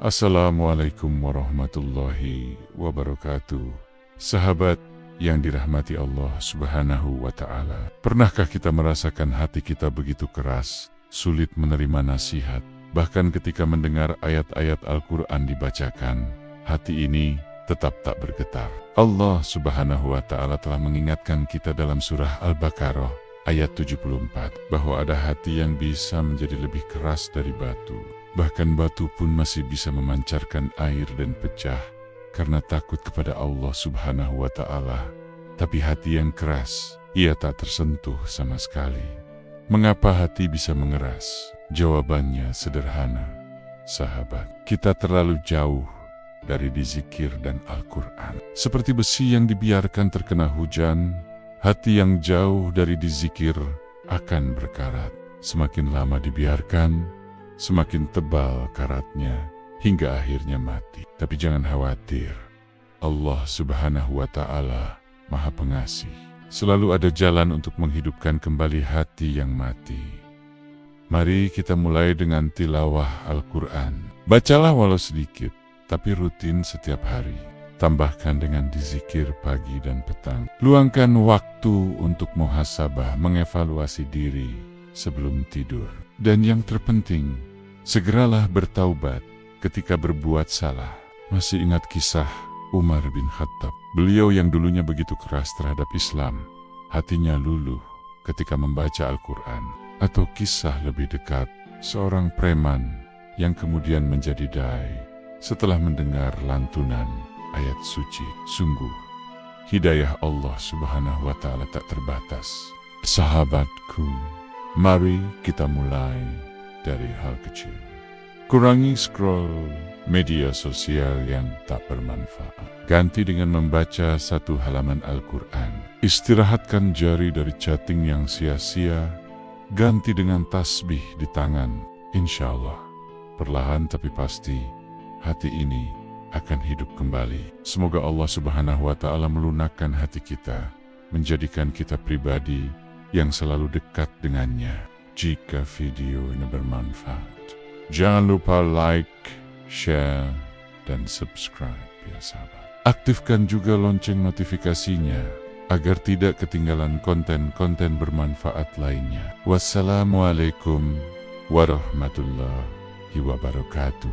Assalamualaikum warahmatullahi wabarakatuh. Sahabat yang dirahmati Allah Subhanahu wa Ta'ala, pernahkah kita merasakan hati kita begitu keras, sulit menerima nasihat? Bahkan ketika mendengar ayat-ayat Al-Quran dibacakan, hati ini tetap tak bergetar. Allah Subhanahu wa Ta'ala telah mengingatkan kita dalam surah Al-Baqarah ayat 74 bahwa ada hati yang bisa menjadi lebih keras dari batu. Bahkan batu pun masih bisa memancarkan air dan pecah karena takut kepada Allah Subhanahu wa Ta'ala. Tapi hati yang keras, ia tak tersentuh sama sekali. Mengapa hati bisa mengeras? Jawabannya sederhana, sahabat. Kita terlalu jauh dari dizikir dan Al-Quran. Seperti besi yang dibiarkan terkena hujan, hati yang jauh dari dizikir akan berkarat. Semakin lama dibiarkan, semakin tebal karatnya hingga akhirnya mati. Tapi jangan khawatir, Allah Subhanahu wa Ta'ala Maha Pengasih. Selalu ada jalan untuk menghidupkan kembali hati yang mati. Mari kita mulai dengan tilawah Al-Quran. Bacalah walau sedikit, tapi rutin setiap hari. Tambahkan dengan dizikir pagi dan petang. Luangkan waktu untuk muhasabah, mengevaluasi diri sebelum tidur. Dan yang terpenting, segeralah bertaubat ketika berbuat salah. Masih ingat kisah Umar bin Khattab? Beliau yang dulunya begitu keras terhadap Islam, hatinya luluh ketika membaca Al-Quran. Atau kisah lebih dekat, seorang preman yang kemudian menjadi dai setelah mendengar lantunan ayat suci. Sungguh, hidayah Allah Subhanahu wa Ta'ala tak terbatas. Sahabatku, mari kita mulai dari hal kecil. Kurangi scroll media sosial yang tak bermanfaat. Ganti dengan membaca satu halaman Al-Quran. Istirahatkan jari dari chatting yang sia-sia. Ganti dengan tasbih di tangan. Insya Allah, perlahan tapi pasti, hati ini akan hidup kembali. Semoga Allah Subhanahu wa Ta'ala melunakkan hati kita, menjadikan kita pribadi yang selalu dekat dengannya. Jika video ini bermanfaat, jangan lupa like, share, dan subscribe ya sahabat. Aktifkan juga lonceng notifikasinya agar tidak ketinggalan konten-konten bermanfaat lainnya. Wassalamualaikum warahmatullahi wabarakatuh.